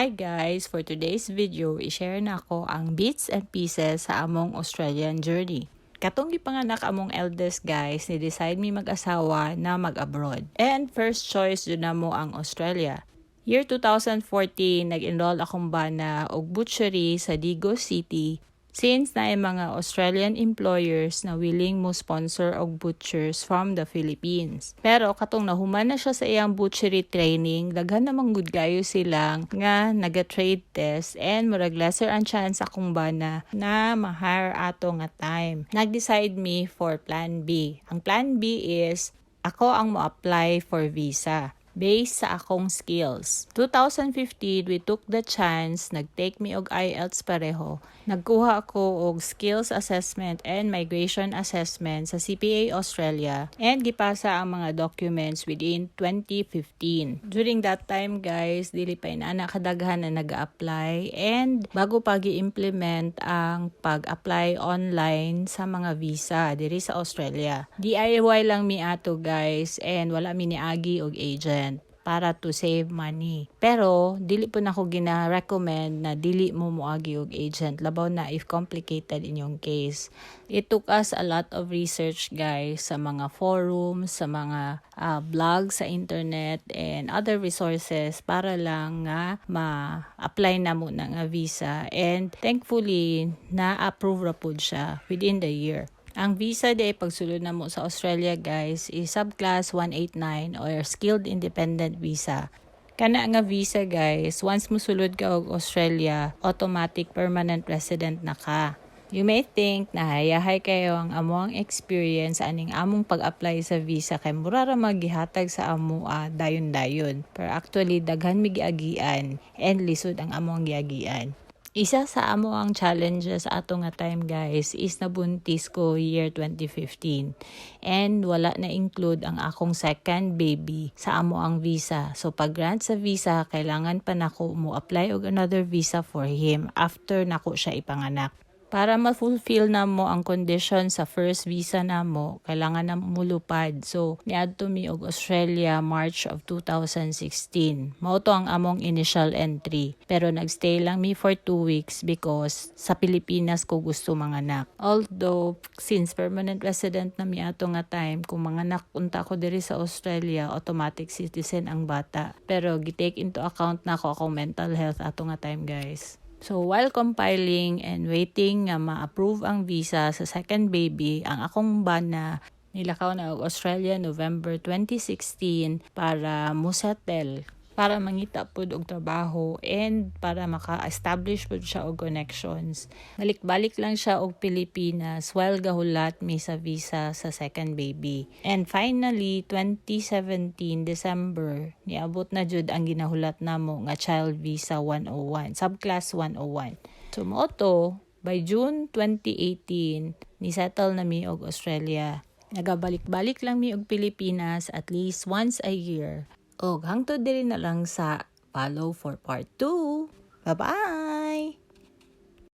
Hi guys! For today's video, i-share na ako ang bits and pieces sa among Australian journey. Katong gipanganak among eldest guys, ni-decide mi mag-asawa na mag-abroad. And first choice dun na mo ang Australia. Year 2014, nag-enroll akong bana og butchery sa Digo City. Since na mga Australian employers na willing mo sponsor og butchers from the Philippines. Pero katong nahuman na siya sa iyang butchery training, daghan namang good gayo silang nga naga-trade test and murag lesser ang chance akong bana na ma-hire ato nga time. Nag-decide me for plan B. Ang plan B is ako ang mo-apply for visa based sa akong skills. 2015, we took the chance, nag-take me og IELTS pareho. Nagkuha ako og skills assessment and migration assessment sa CPA Australia and gipasa ang mga documents within 2015. During that time guys, dili pa inana kadaghan na nag-apply and bago pa gi-implement ang pag-apply online sa mga visa diri sa Australia. DIY lang mi ato guys and wala mi niagi og agent para to save money. Pero, dili po na ako gina-recommend na dili mo moagi og agent. Labaw na if complicated in yung case. It took us a lot of research guys sa mga forums, sa mga blogs sa internet and other resources para lang nga ma-apply na mo na nga visa. And thankfully, na-approve ra po siya within the year. Ang visa day pagsulod na mo sa Australia guys is subclass 189 or skilled independent visa. Kana nga visa guys, once mo sulod ka og Australia, automatic permanent resident na ka. You may think na hayahay kayo ang among experience aning among pag-apply sa visa kay mura ra magihatag sa amo dayon-dayon. Pero actually daghan mi giagian and lisod ang among giagian. Isa sa amo ang challenges ato nga time guys is nabuntis ko year 2015 and wala na include ang akong second baby sa amo ang visa. So pag grant sa visa, kailangan pa nako mo apply og another visa for him after nako siya ipanganak. Para ma-fulfill na mo ang condition sa first visa na mo, kailangan na mulupad. So, niadto mi og Australia March of 2016. Mao to ang among initial entry. Pero nagstay lang mi for 2 weeks because sa Pilipinas ko gusto manganak. Although, since permanent resident na mi ato nga time, kung manganak unta ko diri sa Australia, automatic citizen ang bata. Pero gitake into account na ko akong mental health ato nga time guys. So, while compiling and waiting nga ma-approve ang visa sa second baby, ang akong bana nilakaw na og Australia November 2016 para mo settle, para mangita pud og trabaho and para maka-establish pud siya og connections. Balik-balik lang siya og Pilipinas while gahulat mi sa visa sa second baby. And finally, 2017 December, niabot na jud ang ginahulat namo nga child visa 101, subclass 101. So mo to, by June 2018, ni settle na mi og Australia. Nagabalik-balik lang mi og Pilipinas at least once a year. Og hangtod diri na lang sa follow for part 2. Bye-bye!